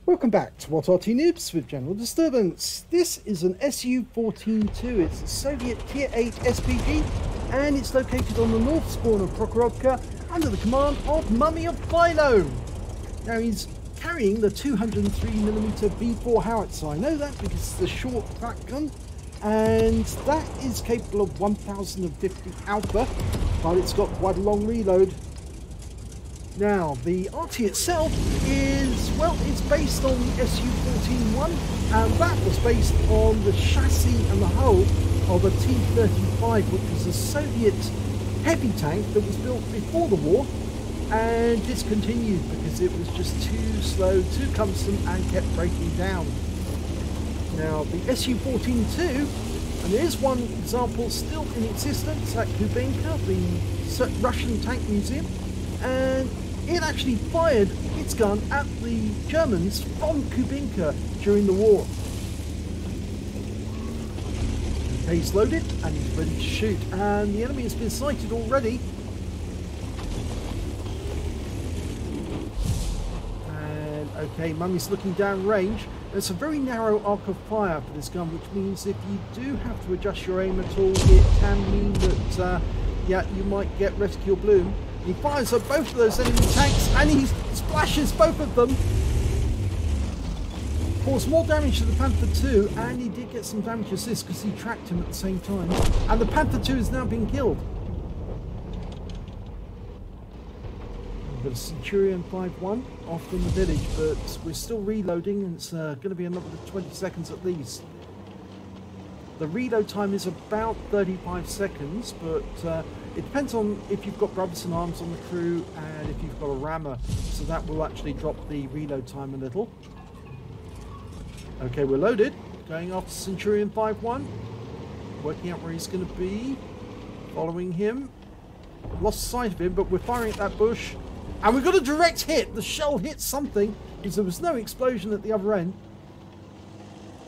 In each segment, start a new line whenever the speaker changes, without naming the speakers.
Welcome back to What Arty Noobs with General Disturbance. This is an SU-14-2. It's a Soviet Tier 8 SPG and it's located on the north spawn of Prokhorovka under the command of Mummy of FILO. Now he's carrying the 203mm V4 howitzer. I know that because it's the short track gun and that is capable of 1050 alpha, but it's got quite a long reload. Now, the Arty itself is, well, it's based on the SU-14-1, and that was based on the chassis and the hull of a T-35, which was a Soviet heavy tank that was built before the war and discontinued because it was just too slow, too cumbersome, and kept breaking down. Now, the SU-14-2, and there is one example still in existence at Kubinka, the Russian tank museum, and it actually fired its gun at the Germans from Kubinka during the war. Okay, he's loaded and he's ready to shoot, and the enemy has been sighted already. And okay, Mummy's looking down range. It's a very narrow arc of fire for this gun, which means if you do have to adjust your aim at all, it can mean that yeah, you might get reticule bloom. He fires at both of those enemy tanks and he splashes both of them. Caused more damage to the Panther II, and he did get some damage assist because he tracked him at the same time. And the Panther II has now been killed. We've got a Centurion 5-1 off in the village, but we're still reloading and it's going to be another 20 seconds at least. The reload time is about 35 seconds, but it depends on if you've got brothers in arms on the crew and if you've got a rammer, so that will actually drop the reload time a little. Okay, we're loaded. Going after Centurion 5-1. Working out where he's going to be. Following him. Lost sight of him, but we're firing at that bush. And we've got a direct hit. The shell hit something because there was no explosion at the other end.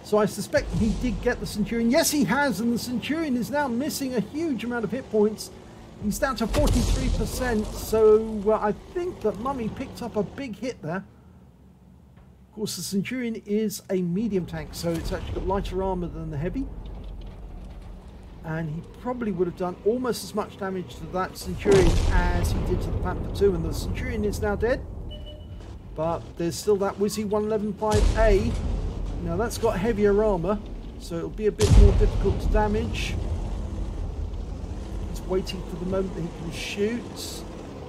So I suspect he did get the Centurion. Yes, he has, and the Centurion is now missing a huge amount of hit points. He's down to 43%, so I think that Mummy picked up a big hit there. Of course, the Centurion is a medium tank, so it's actually got lighter armor than the heavy. And he probably would have done almost as much damage to that Centurion as he did to the Panther II, and the Centurion is now dead. But there's still that Wizzy 1115A. Now that's got heavier armor, so it'll be a bit more difficult to damage. He's waiting for the moment that he can shoot,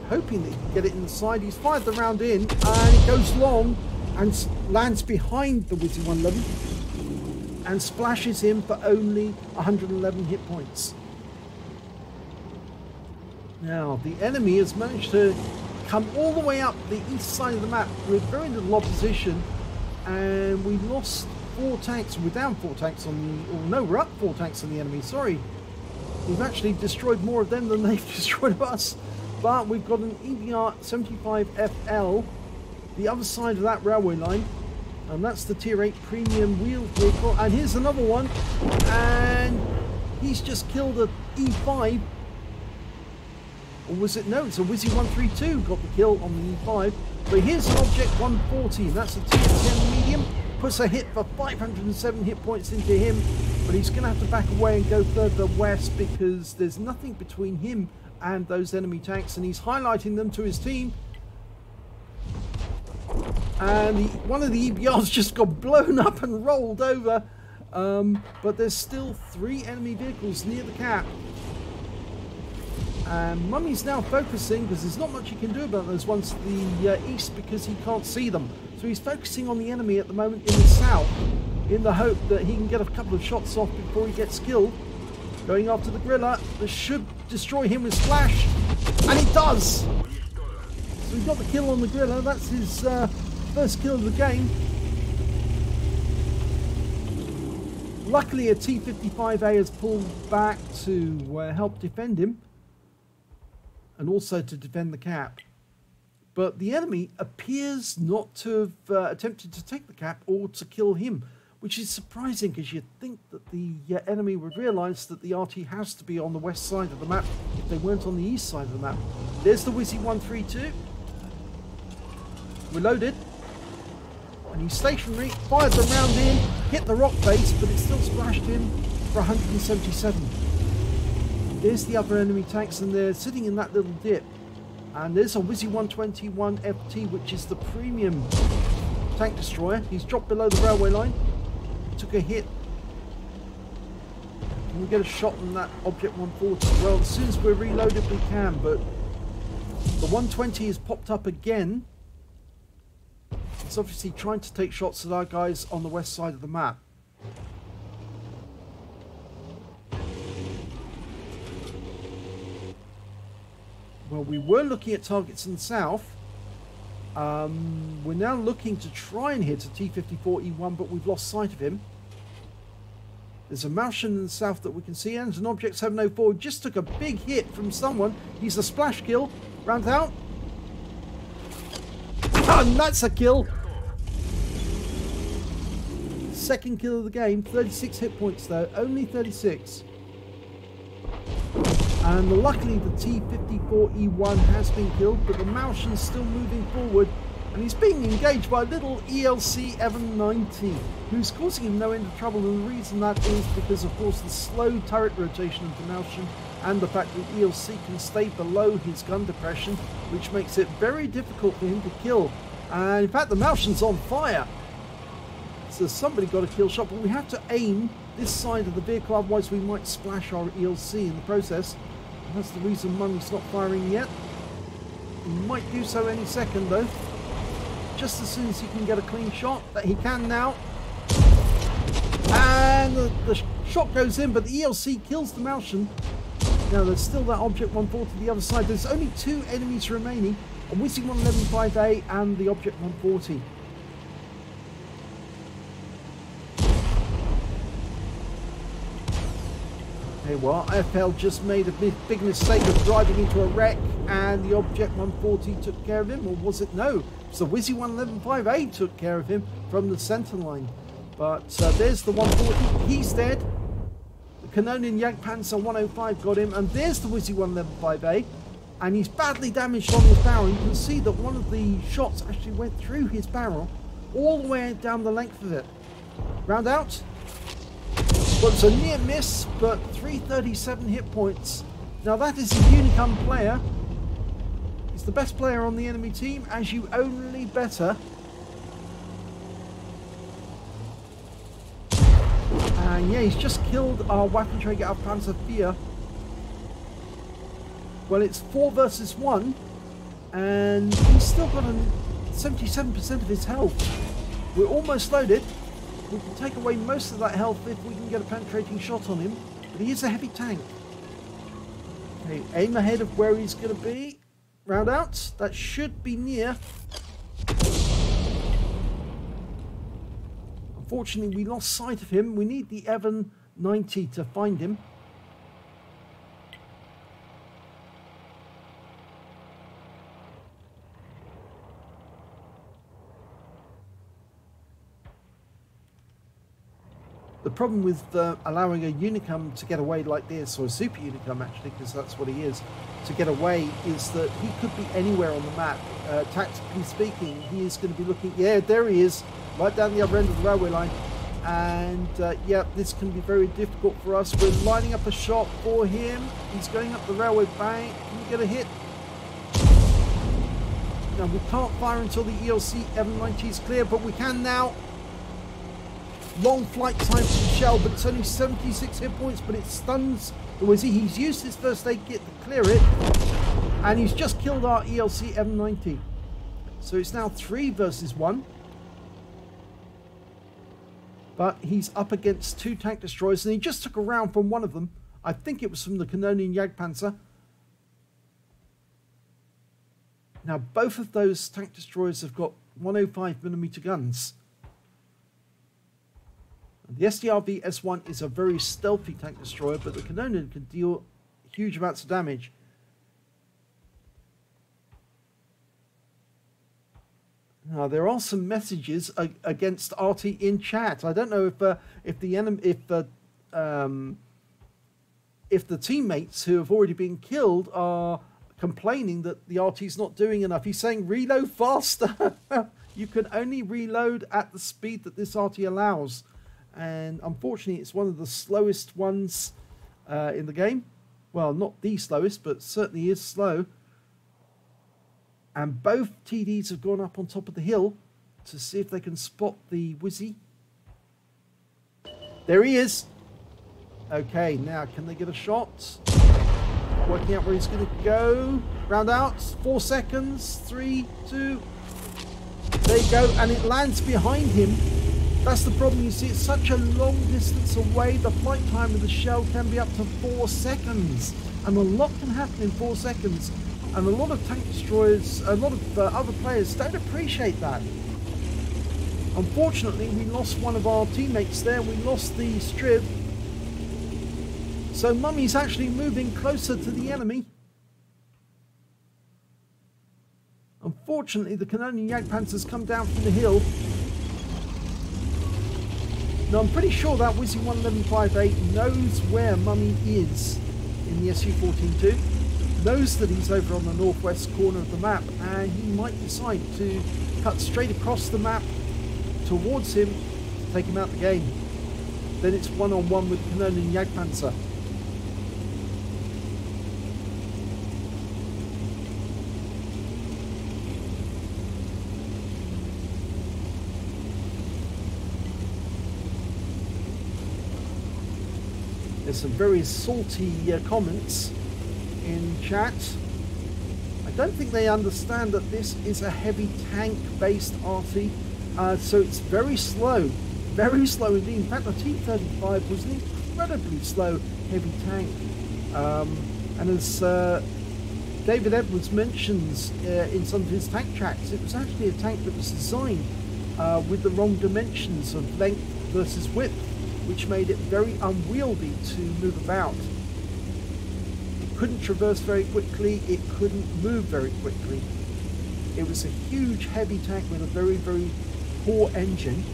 hoping that he can get it in the side. He's fired the round in, and it goes long and lands behind the Wizzy 111 and splashes him for only 111 hit points. Now the enemy has managed to come all the way up the east side of the map with very little opposition. And we lost 4 tanks. We're down 4 tanks on the... Oh no, we're up 4 tanks on the enemy, sorry. We've actually destroyed more of them than they've destroyed of us. But we've got an EBR-75FL, the other side of that railway line. And that's the Tier 8 premium wheeled vehicle. And here's another one. And he's just killed a E5. Or was it? No, it's a Wizzy 132 got the kill on the E5. But here's an Object 140, that's a Tier 10 medium, puts a hit for 507 hit points into him, but he's going to have to back away and go further west because there's nothing between him and those enemy tanks, and he's highlighting them to his team. And one of the EBRs just got blown up and rolled over, but there's still 3 enemy vehicles near the cap. And Mummy's now focusing because there's not much he can do about those ones to the east because he can't see them. So he's focusing on the enemy at the moment in the south in the hope that he can get a couple of shots off before he gets killed. Going after the Griller. This should destroy him with Splash. And it does! So he got the kill on the Griller. That's his first kill of the game. Luckily a T-55A has pulled back to help defend him. And also to defend the cap. But the enemy appears not to have attempted to take the cap or to kill him, which is surprising because you'd think that the enemy would realise that the Arty has to be on the west side of the map if they weren't on the east side of the map. There's the Wizzy 132. We're loaded. And he's stationary, fired the round in, hit the rock base, but it still splashed him for 177. There's the other enemy tanks, and they're sitting in that little dip. And there's a Wizzy 121 FT, which is the premium tank destroyer. He's dropped below the railway line, took a hit. Can we get a shot on that Object 140? Well, as soon as we're reloaded, we can, but the 120 has popped up again. It's obviously trying to take shots at our guys on the west side of the map. Well, we were looking at targets in the south. We're now looking to try and hit a T-54E1, but we've lost sight of him. There's a Martian in the south that we can see, and an Object 704 just took a big hit from someone. He's a splash kill. Round out. And that's a kill. Second kill of the game. 36 hit points though. Only 36. And luckily the T-54E1 has been killed, but the Martian's still moving forward. And he's being engaged by a little ELC 790, who's causing him no end of trouble. And the reason that is because, of course, the slow turret rotation of the Martian and the fact that ELC can stay below his gun depression, which makes it very difficult for him to kill. And in fact, the Martian's on fire. So somebody got a kill shot, but we have to aim this side of the vehicle, otherwise we might splash our ELC in the process. And that's the reason Mummy's not firing yet. He might do so any second though. Just as soon as he can get a clean shot, that he can now. And the shot goes in, but the ELC kills the Martian. Now there's still that Object 140 to the other side. There's only two enemies remaining, a Wizzy 111-5A and the Object 140. Okay, well, FL just made a big mistake of driving into a wreck, and the Object 140 took care of him, or was it? No, it's the Wizzy 111-5A took care of him from the center line. But there's the 140, he's dead. The Canonian Jagdpanzer 105 got him, and there's the Wizzy 111-5A, and he's badly damaged on his barrel. You can see that one of the shots actually went through his barrel, all the way down the length of it. Round out. Well, it's a near miss, but 337 hit points. Now that is a Unicum player. He's the best player on the enemy team, as you only better. And yeah, he's just killed our Waffenträger auf Panzer IV. Well, it's 4 versus 1, and he's still got 77% of his health. We're almost loaded. We can take away most of that health if we can get a penetrating shot on him, but he is a heavy tank. Okay, aim ahead of where he's going to be. Round out. That should be near. Unfortunately, we lost sight of him. We need the Evan 90 to find him. The problem with allowing a Unicum to get away like this, or a Super Unicum actually, because that's what he is, to get away, is that he could be anywhere on the map. Tactically speaking, he is going to be looking, yeah, there he is, right down the other end of the railway line. And yeah, this can be very difficult for us. We're lining up a shot for him. He's going up the railway bank. Can we get a hit? Now, we can't fire until the ELC M90 is clear, but we can now. Long flight time for the shell, but it's only 76 hit points, but it stuns the Wizzy. He's used his first aid kit to clear it, and he's just killed our ELC M90. So it's now 3 versus 1. But he's up against 2 tank destroyers, and he just took a round from one of them. I think it was from the Canonian Jagdpanzer. Now, both of those tank destroyers have got 105mm guns. The SDRV S1 is a very stealthy tank destroyer, but the Canonian can deal huge amounts of damage. Now, there are some messages against Arty in chat. I don't know if the teammates who have already been killed are complaining that the Arty's not doing enough. He's saying reload faster. you can only reload at the speed that this Arty allows. And unfortunately, it's one of the slowest ones in the game. Well, not the slowest, but certainly is slow. And both TDs have gone up on top of the hill to see if they can spot the Wizzy. There he is. Okay, now can they get a shot? Working out where he's going to go. Round out. 4 seconds. 3, 2. There you go. And it lands behind him. That's the problem. You see, it's such a long distance away. The flight time of the shell can be up to 4 seconds. And a lot can happen in 4 seconds. And a lot of tank destroyers, a lot of other players don't appreciate that. Unfortunately, we lost one of our teammates there. We lost the Strib. So Mummy's actually moving closer to the enemy. Unfortunately, the Canonian Jagdpanzer's come down from the hill. Now, I'm pretty sure that Wizzy 11158 knows where Mummy is in the SU-14-2. Knows that he's over on the northwest corner of the map, and he might decide to cut straight across the map towards him to take him out the game. Then it's one-on-one with Canonian Jagdpanzer. There's some very salty comments in chat. I don't think they understand that this is a heavy tank based Arty, so it's very slow indeed. In fact, the T-35 was an incredibly slow heavy tank, and as David Edwards mentions in some of his tank tracks, it was actually a tank that was designed with the wrong dimensions of length versus width, which made it very unwieldy to move about. It couldn't traverse very quickly, it couldn't move very quickly. It was a huge heavy tank with a very, very poor engine.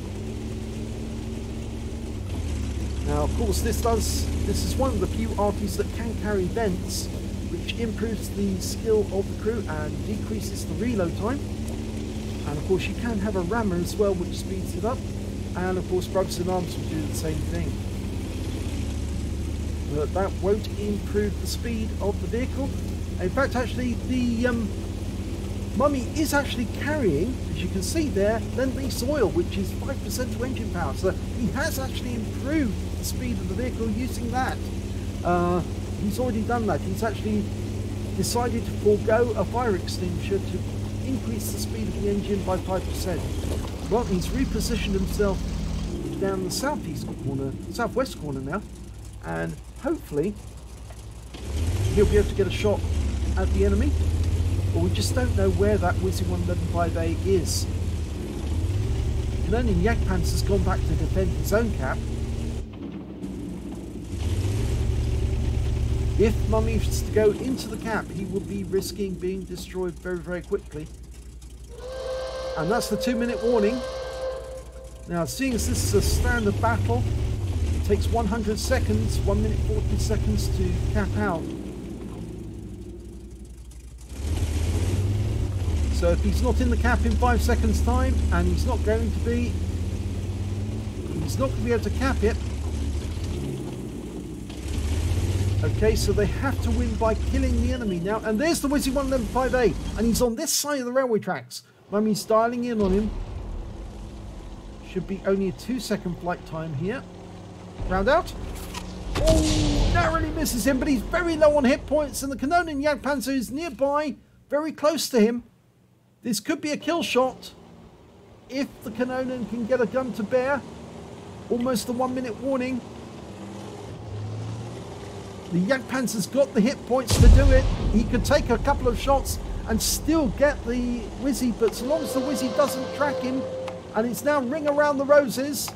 Now, of course, this is one of the few Artys that can carry vents, which improves the skill of the crew and decreases the reload time. And of course, you can have a rammer as well, which speeds it up. And of course, Brothers in Arms will do the same thing. But that won't improve the speed of the vehicle. In fact, actually, the Mummy is actually carrying, as you can see there, Lend-Lease oil, which is 5% to engine power. So he has actually improved the speed of the vehicle using that. He's already done that. He's actually decided to forego a fire extinguisher to increase the speed of the engine by 5%. Well, he's repositioned himself down the southwest corner now, and hopefully he'll be able to get a shot at the enemy, but we just don't know where that Wizzy 11158 is. Canonian Jagdpanzer's gone back to defend his own cap. If Mummy is to go into the cap, he will be risking being destroyed very, very quickly. And that's the 2-minute warning. Now, seeing as this is a standard battle, it takes 100 seconds, 1 minute 40 seconds to cap out. So if he's not in the cap in 5 seconds time, and he's not going to be able to cap it. Okay, so they have to win by killing the enemy now. And there's the Wizzy 11158, and he's on this side of the railway tracks. Mummy's dialing in on him. Should be only a 2-second flight time here. Round out. Oh, narrowly misses him, but he's very low on hit points, and the Canonian Jagdpanzer is nearby, very close to him. This could be a kill shot if the Canonian can get a gun to bear. Almost the 1-minute warning. The Jagdpanzer's got the hit points to do it. He could take a couple of shots and still get the Wizzy, but so long as the Wizzy doesn't track him, and it's now Ring Around the Roses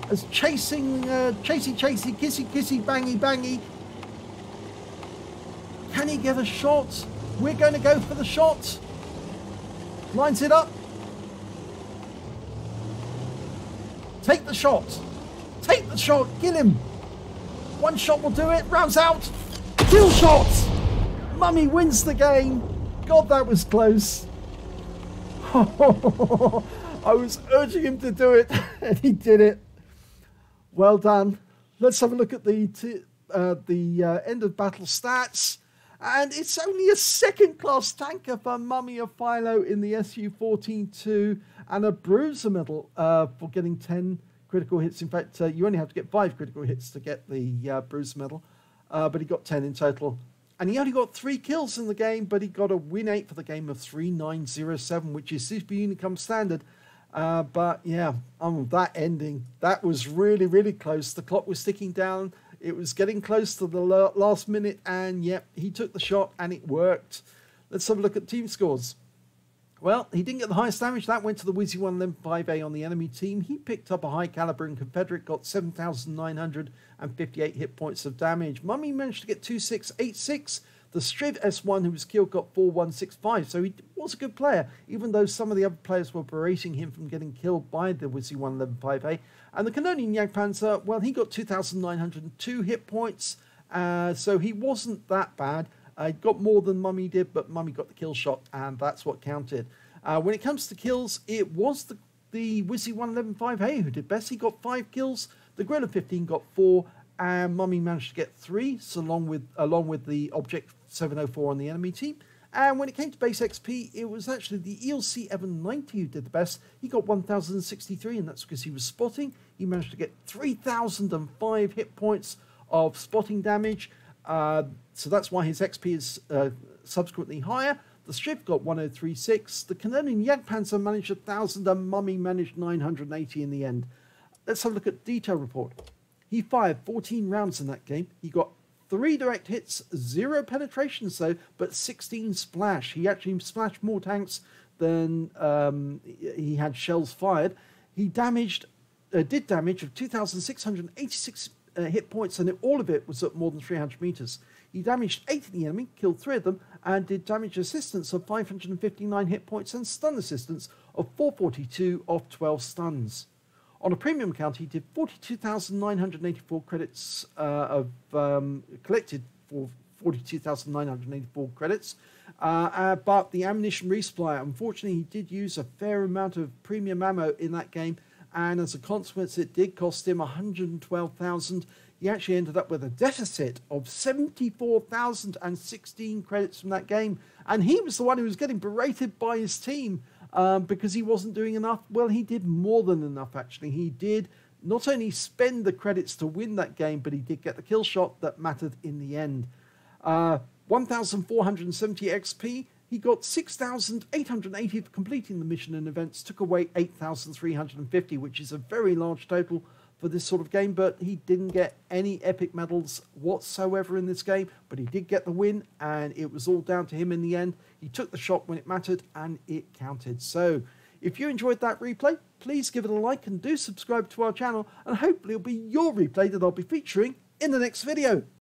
as chasing, chasey, kissy, kissy, bangy, bangy. Can he get a shot? We're going to go for the shot. Lines it up. Take the shot. Take the shot. Kill him. One shot will do it. Rounds out. Kill shot. Mummy wins the game. God, that was close. I was urging him to do it, and he did it. Well done. Let's have a look at the end of battle stats. And it's only a second-class tanker for Mummy of FILO in the SU-14-2 and a bruiser medal for getting 10 critical hits. In fact, you only have to get 5 critical hits to get the bruiser medal, but he got 10 in total. And he only got 3 kills in the game, but he got a win 8 for the game of 3907, which is Super Unicom standard. But yeah, that ending, that was really, really close. The clock was ticking down. It was getting close to the last minute, and yep, he took the shot and it worked. Let's have a look at team scores. Well, he didn't get the highest damage. That went to the Wizzy 115A on the enemy team. He picked up a high caliber and Confederate, got 7,958 hit points of damage. Mummy managed to get 2686. The Striv S1, who was killed, got 4165. So he was a good player, even though some of the other players were berating him from getting killed by the Wizzy 115A. And the Canonian Jagdpanzer, well, he got 2,902 hit points. So he wasn't that bad. He got more than Mummy did, but Mummy got the kill shot, and that's what counted. When it comes to kills, it was the Wizzy 115A who did best. He got 5 kills. The Gorilla 15 got 4, and Mummy managed to get 3, so along with the Object 704 on the enemy team. And when it came to base XP, it was actually the ELC Evan 90 who did the best. He got 1,063, and that's because he was spotting. He managed to get 3,005 hit points of spotting damage. So that's why his XP is subsequently higher. The Striv got 1036. The Canonian Jagdpanzer managed 1,000, and Mummy managed 980 in the end. Let's have a look at detail report. He fired 14 rounds in that game. He got 3 direct hits, 0 penetrations though, but 16 splash. He actually splashed more tanks than he had shells fired. He did damage of 2,686 hit points, and all of it was at more than 300 meters. He damaged 8 of the enemy, killed 3 of them, and did damage assistance of 559 hit points and stun assistance of 442 off 12 stuns. On a premium count, he did 42,984 credits collected for 42,984 credits. But the ammunition resupply, unfortunately, he did use a fair amount of premium ammo in that game, and as a consequence, it did cost him 112,000. He actually ended up with a deficit of 74,016 credits from that game, and he was the one who was getting berated by his team because he wasn't doing enough. Well, he did more than enough, actually. He did not only spend the credits to win that game, but he did get the kill shot that mattered in the end. 1,470 XP. He got 6,880 for completing the mission and events, took away 8,350, which is a very large total for this sort of game, but he didn't get any epic medals whatsoever in this game, but he did get the win, and it was all down to him in the end. He took the shot when it mattered, and it counted. So if you enjoyed that replay, please give it a like and do subscribe to our channel, and hopefully it'll be your replay that I'll be featuring in the next video.